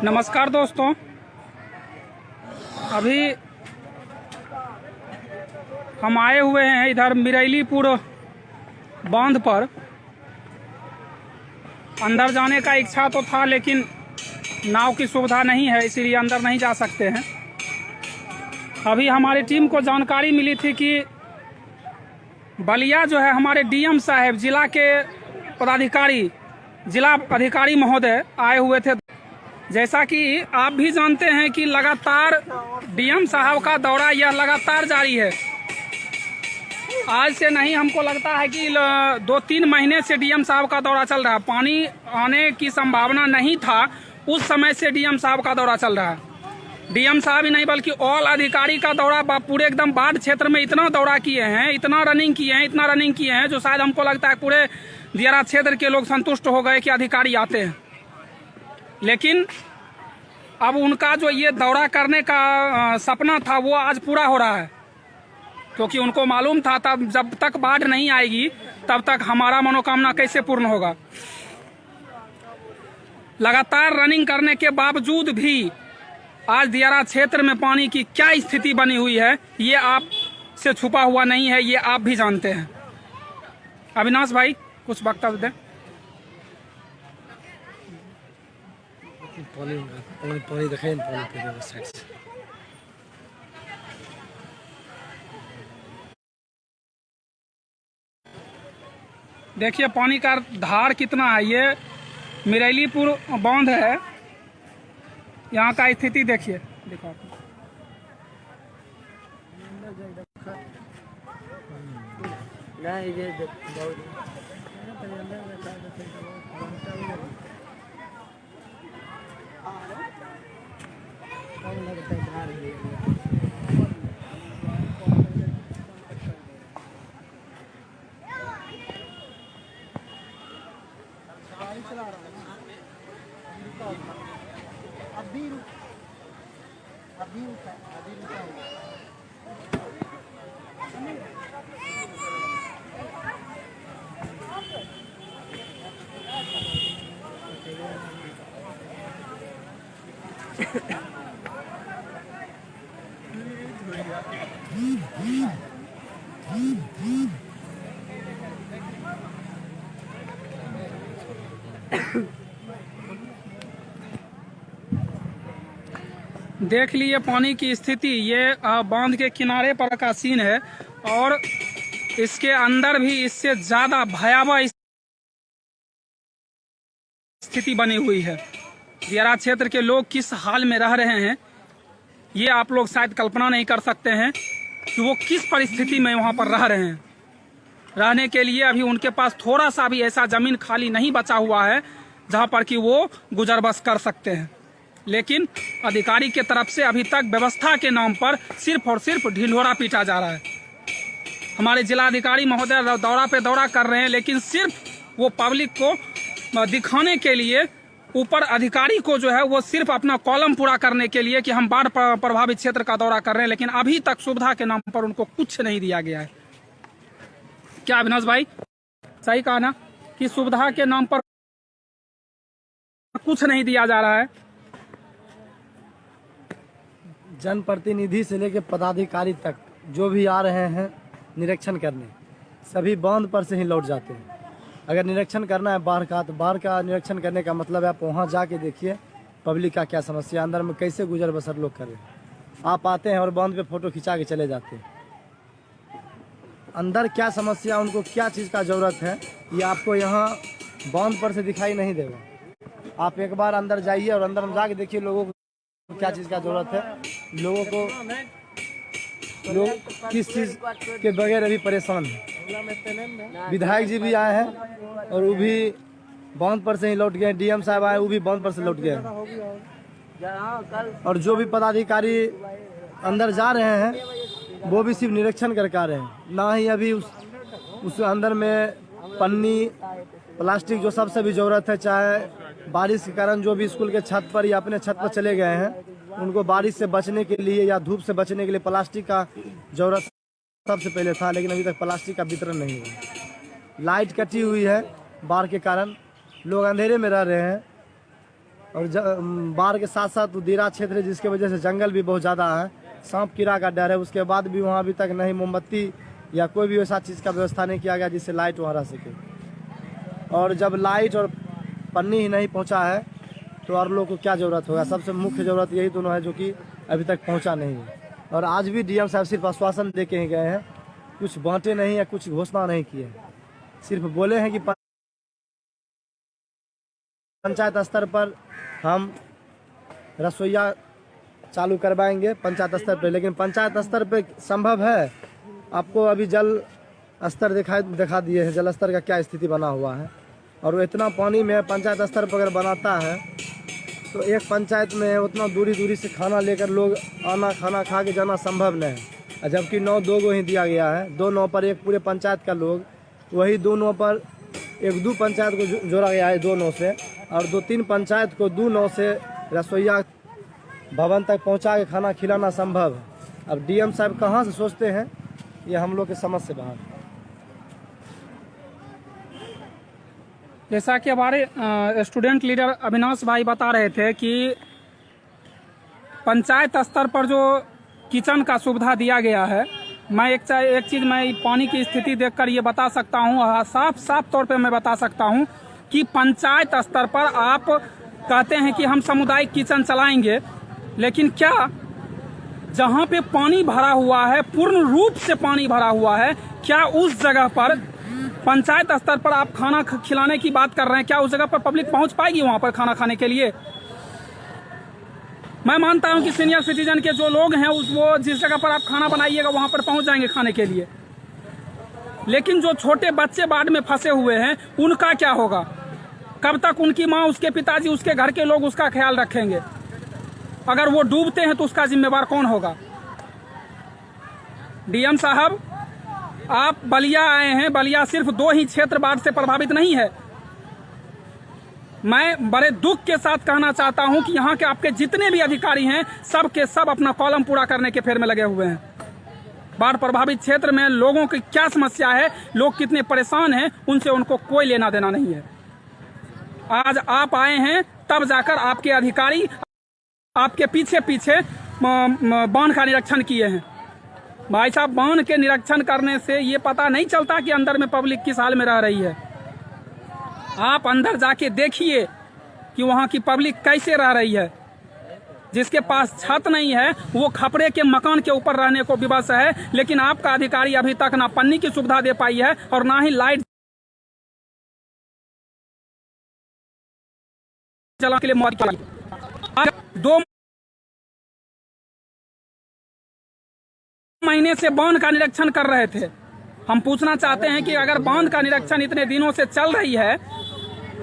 नमस्कार दोस्तों, अभी हम आए हुए हैं इधर मिरैलीपुर बांध पर। अंदर जाने का इच्छा तो था, लेकिन नाव की सुविधा नहीं है, इसीलिए अंदर नहीं जा सकते हैं। अभी हमारी टीम को जानकारी मिली थी कि बलिया जो है हमारे डीएम साहब, जिला के पदाधिकारी, जिला अधिकारी महोदय आए हुए थे। जैसा कि आप भी जानते हैं कि लगातार डीएम साहब का दौरा यह लगातार जारी है। आज से नहीं, हमको लगता है कि 2-3 महीने से डीएम साहब का दौरा चल रहा है। पानी आने की संभावना नहीं था, उस समय से डीएम साहब का दौरा चल रहा है। डीएम साहब ही नहीं बल्कि ऑल अधिकारी का दौरा पूरे एकदम बाढ़ क्षेत्र में इतना दौरा किए हैं, इतना रनिंग किए हैं, जो शायद हमको लगता है पूरे दियारा क्षेत्र के लोग संतुष्ट हो गए कि अधिकारी आते हैं। लेकिन अब उनका जो ये दौरा करने का सपना था वो आज पूरा हो रहा है, क्योंकि उनको मालूम था तब जब तक बाढ़ नहीं आएगी तब तक हमारा मनोकामना कैसे पूर्ण होगा। लगातार रनिंग करने के बावजूद भी आज दियारा क्षेत्र में पानी की क्या स्थिति बनी हुई है ये आप से छुपा हुआ नहीं है, ये आप भी जानते हैं। अविनाश भाई कुछ वक्तव्य दें। पानी दिखाई साइड से। देखिए पानी का धार कितना है। ये मिरैलीपुर बांध है, यहाँ का स्थिति देखिए। देखो देख लिए पानी की स्थिति। ये बांध के किनारे पर का सीन है और इसके अंदर भी इससे ज्यादा भयावह स्थिति बनी हुई है। दियारा क्षेत्र के लोग किस हाल में रह रहे हैं ये आप लोग शायद कल्पना नहीं कर सकते हैं कि वो किस परिस्थिति में वहां पर रह रहे हैं। रहने के लिए अभी उनके पास थोड़ा सा भी ऐसा जमीन खाली नहीं बचा हुआ है जहां पर कि वो गुजर बस कर सकते हैं। लेकिन अधिकारी के तरफ से अभी तक व्यवस्था के नाम पर सिर्फ और सिर्फ ढिंढोरा पीटा जा रहा है। हमारे जिला अधिकारी महोदय दौरा पे दौरा कर रहे हैं, लेकिन सिर्फ वो पब्लिक को दिखाने के लिए, ऊपर अधिकारी को जो है वो सिर्फ अपना कॉलम पूरा करने के लिए कि हम बाढ़ प्रभावित क्षेत्र का दौरा कर रहे हैं, लेकिन अभी तक सुविधा के नाम पर उनको कुछ नहीं दिया गया है। क्या अविनाश भाई सही कहा ना कि सुविधा के नाम पर कुछ नहीं दिया जा रहा है। जनप्रतिनिधि से लेकर पदाधिकारी तक जो भी आ रहे हैं निरीक्षण करने, सभी बांध पर से ही लौट जाते हैं। अगर निरीक्षण करना है बाढ़ का, तो बाढ़ का निरीक्षण करने का मतलब है आप वहाँ जाके देखिए पब्लिक का क्या समस्या, अंदर में कैसे गुजर बसर लोग करें। आप आते हैं और बांध पे फोटो खिंचा के चले जाते हैं। अंदर क्या समस्या, उनको क्या चीज़ का ज़रूरत है, ये आपको यहाँ बांध पर से दिखाई नहीं देगा। आप एक बार अंदर जाइए और अंदर में जाके देखिए लोगों को क्या चीज़ का ज़रूरत है। लोगों को लोग किस चीज़ के बगैर अभी परेशान हैं। विधायक जी भी आए हैं और वो भी बांध पर से ही लौट गए। डीएम साहब आए, वो भी बांध पर से लौट गए। और जो भी पदाधिकारी अंदर जा रहे हैं वो भी सिर्फ निरीक्षण करके आ रहे हैं, ना ही अभी उस अंदर में पन्नी प्लास्टिक जो सबसे भी ज़रूरत है, चाहे बारिश के कारण जो भी स्कूल के छत पर या अपने छत पर चले गए हैं, उनको बारिश से बचने के लिए या धूप से बचने के लिए प्लास्टिक का ज़रूरत सबसे पहले था, लेकिन अभी तक प्लास्टिक का वितरण नहीं हुआ। लाइट कटी हुई है बाढ़ के कारण, लोग अंधेरे में रह रहे हैं। और बाढ़ के साथ साथ दिरा क्षेत्र है, जिसके वजह से जंगल भी बहुत ज़्यादा है, सांप कीड़ा का डर है। उसके बाद भी वहाँ अभी तक नहीं मोमबत्ती या कोई भी वैसा चीज़ का व्यवस्था नहीं किया गया जिससे लाइट वहाँ रह सके। और जब लाइट और पन्नी ही नहीं पहुँचा है तो और लोग को क्या ज़रूरत होगा। सबसे मुख्य ज़रूरत यही दोनों है जो कि अभी तक पहुँचा नहीं है। और आज भी डीएम साहब सिर्फ आश्वासन दे के ही गए हैं, कुछ बांटे नहीं या कुछ घोषणा नहीं किए। सिर्फ बोले हैं कि पंचायत स्तर पर हम रसोईया चालू करवाएंगे पंचायत स्तर पर, लेकिन पंचायत स्तर पर संभव है? आपको अभी जल स्तर दिखा दिए हैं, जल स्तर का क्या स्थिति बना हुआ है। और इतना पानी में पंचायत स्तर पर अगर बनाता है तो एक पंचायत में उतना दूरी से खाना लेकर लोग आना, खाना खा के जाना संभव नहीं है। जबकि 9 गो ही दिया गया है, 2 नाव पर एक पूरे पंचायत का लोग, वही 2 नाव पर 1-2 पंचायत को जोड़ा गया है 2 नाव से, और 2-3 पंचायत को 2 नाव से रसोईया भवन तक पहुंचा के खाना खिलाना संभव है। अब डीएम साहब कहां से सोचते हैं, ये हम लोग के समझ से बाहर। जैसा कि हमारे स्टूडेंट लीडर अविनाश भाई बता रहे थे कि पंचायत स्तर पर जो किचन का सुविधा दिया गया है, मैं एक चीज़ मैं पानी की स्थिति देखकर ये बता सकता हूँ, साफ तौर पे मैं बता सकता हूँ कि पंचायत स्तर पर आप कहते हैं कि हम सामुदायिक किचन चलाएंगे, लेकिन क्या जहाँ पे पानी भरा हुआ है, पूर्ण रूप से पानी भरा हुआ है, क्या उस जगह पर पंचायत स्तर पर आप खाना खिलाने की बात कर रहे हैं? क्या उस जगह पर पब्लिक पहुंच पाएगी वहां पर खाना खाने के लिए? मैं मानता हूं कि सीनियर सिटीजन के जो लोग हैं वो जिस जगह पर आप खाना बनाइएगा वहां पर पहुंच जाएंगे खाने के लिए, लेकिन जो छोटे बच्चे बाढ़ में फंसे हुए हैं उनका क्या होगा? कब तक उनकी माँ, उसके पिताजी, उसके घर के लोग उसका ख्याल रखेंगे? अगर वो डूबते हैं तो उसका जिम्मेवार कौन होगा? डीएम साहब, आप बलिया आए हैं, बलिया सिर्फ 2 ही क्षेत्र बाढ़ से प्रभावित नहीं है। मैं बड़े दुख के साथ कहना चाहता हूं कि यहाँ के आपके जितने भी अधिकारी हैं सब के सब अपना कॉलम पूरा करने के फेर में लगे हुए हैं। बाढ़ प्रभावित क्षेत्र में लोगों की क्या समस्या है, लोग कितने परेशान हैं, उनसे उनको कोई लेना देना नहीं है। आज आप आए हैं तब जाकर आपके अधिकारी आपके पीछे बांध का निरीक्षण किए हैं। भाई साहब, बांध के निरीक्षण करने से ये पता नहीं चलता कि अंदर में पब्लिक किस हाल में रह रही है। आप अंदर जाके देखिए कि वहाँ की पब्लिक कैसे रह रही है। जिसके पास छत नहीं है वो खपड़े के मकान के ऊपर रहने को विवश है, लेकिन आपका अधिकारी अभी तक ना पन्नी की सुविधा दे पाई है और ना ही लाइट जलाने के लिए 2 महीने से बांध का निरीक्षण कर रहे थे। हम पूछना चाहते हैं कि अगर बांध का निरीक्षण इतने दिनों से चल रही है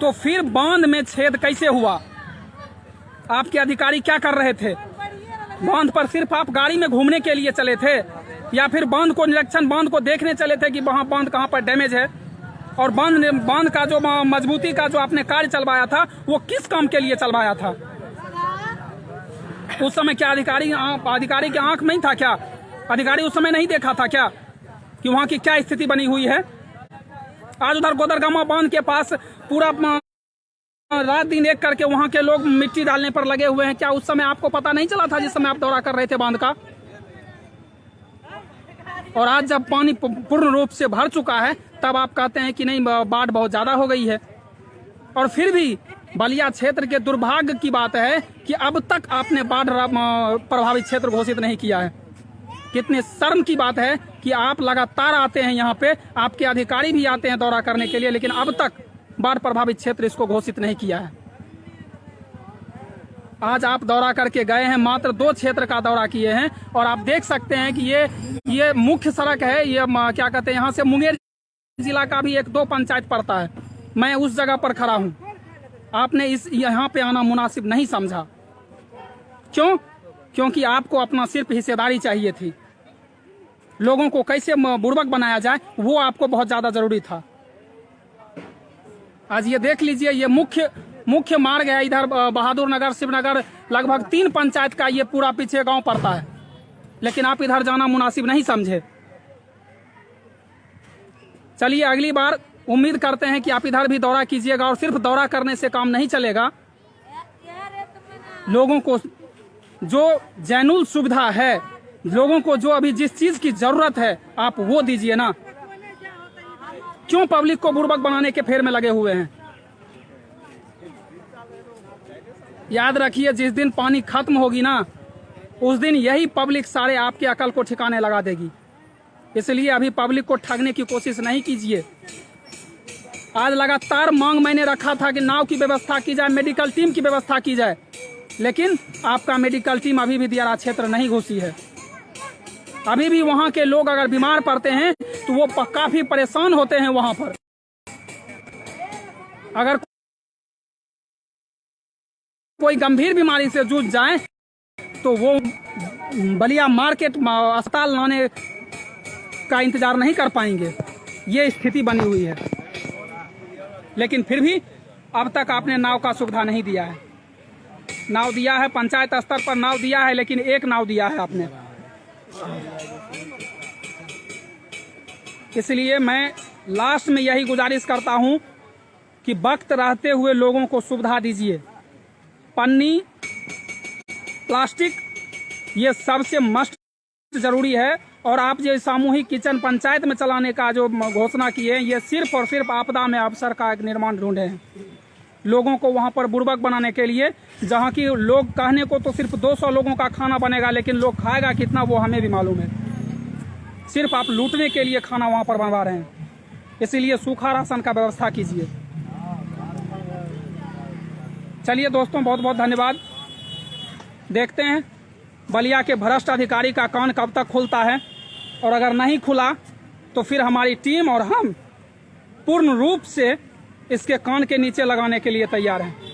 तो फिर बांध में छेद कैसे हुआ? आपके अधिकारी क्या कर रहे थे? बांध पर सिर्फ आप गाड़ी में घूमने के लिए चले थे या फिर बांध को देखने चले थे कि वहां बांध कहां पर डैमेज है? और बांध का जो मजबूती का जो आपने कार्य चलवाया था वो किस काम के लिए चलवाया था? उस समय क्या अधिकारी की आंख नहीं था क्या? अधिकारी उस समय नहीं देखा था क्या कि वहां की क्या स्थिति बनी हुई है? आज उधर गोदरगामा बांध के पास पूरा रात दिन एक करके वहां के लोग मिट्टी डालने पर लगे हुए हैं। क्या उस समय आपको पता नहीं चला था जिस समय आप दौरा कर रहे थे बांध का? और आज जब पानी पूर्ण रूप से भर चुका है तब आप कहते हैं कि नहीं, बाढ़ बहुत ज्यादा हो गई है। और फिर भी बलिया क्षेत्र के दुर्भाग्य की बात है कि अब तक आपने बाढ़ प्रभावित क्षेत्र घोषित नहीं किया है। कितने शर्म की बात है कि आप लगातार आते हैं यहाँ पे, आपके अधिकारी भी आते हैं दौरा करने के लिए, लेकिन अब तक बाढ़ प्रभावित क्षेत्र इसको घोषित नहीं किया है। आज आप दौरा करके गए हैं, मात्र 2 क्षेत्र का दौरा किए हैं और आप देख सकते हैं कि ये मुख्य सड़क है। ये क्या कहते हैं, यहाँ से मुंगेर जिला का भी 1-2 पंचायत पड़ता है। मैं उस जगह पर खड़ा हूँ। आपने यहाँ पे आना मुनासिब नहीं समझा। क्यों? क्योंकि आपको अपना सिर्फ हिस्सेदारी चाहिए थी। लोगों को कैसे बुर्बक बनाया जाए वो आपको बहुत ज्यादा जरूरी था। आज ये देख लीजिए, ये मुख्य मार्ग है। इधर बहादुर नगर, शिवनगर, लगभग 3 पंचायत का ये पूरा पीछे गांव पड़ता है, लेकिन आप इधर जाना मुनासिब नहीं समझे। चलिए अगली बार उम्मीद करते हैं कि आप इधर भी दौरा कीजिएगा। और सिर्फ दौरा करने से काम नहीं चलेगा, लोगों को जो जैनुल सुविधा है, लोगों को जो अभी जिस चीज की जरूरत है आप वो दीजिए ना। क्यों पब्लिक को बुर्बक बनाने के फेर में लगे हुए हैं? याद रखिए, जिस दिन पानी खत्म होगी ना, उस दिन यही पब्लिक सारे आपके अकल को ठिकाने लगा देगी। इसलिए अभी पब्लिक को ठगने की कोशिश नहीं कीजिए। आज लगातार मांग मैंने रखा था कि नाव की व्यवस्था की जाए, मेडिकल टीम की व्यवस्था की जाए, लेकिन आपका मेडिकल टीम अभी भी दियारा क्षेत्र नहीं घुसी है। अभी भी वहां के लोग अगर बीमार पड़ते हैं तो वो काफी परेशान होते हैं। वहां पर अगर कोई गंभीर बीमारी से जूझ जाए तो वो बलिया मार्केट अस्पताल लाने का इंतजार नहीं कर पाएंगे। ये स्थिति बनी हुई है। लेकिन फिर भी अब तक आपने नाव का सुविधा नहीं दिया है। नाव दिया है, पंचायत स्तर पर नाव दिया है, लेकिन एक नाव दिया है आपने। इसलिए मैं लास्ट में यही गुजारिश करता हूं कि वक्त रहते हुए लोगों को सुविधा दीजिए। पन्नी, प्लास्टिक, ये सबसे मस्ट जरूरी है। और आप जो सामूहिक किचन पंचायत में चलाने का जो घोषणा की है, ये सिर्फ और सिर्फ आपदा में अवसर का एक निर्माण ढूंढे हैं, लोगों को वहां पर बुर्बक बनाने के लिए। जहां की लोग कहने को तो सिर्फ 200 लोगों का खाना बनेगा, लेकिन लोग खाएगा कितना वो हमें भी मालूम है। सिर्फ आप लूटने के लिए खाना वहां पर बनवा रहे हैं। इसीलिए सूखा राशन का व्यवस्था कीजिए। चलिए दोस्तों, बहुत बहुत धन्यवाद। देखते हैं बलिया के भ्रष्ट अधिकारी का कान कब तक खुलता है, और अगर नहीं खुला तो फिर हमारी टीम और हम पूर्ण रूप से इसके कान के नीचे लगाने के लिए तैयार हैं।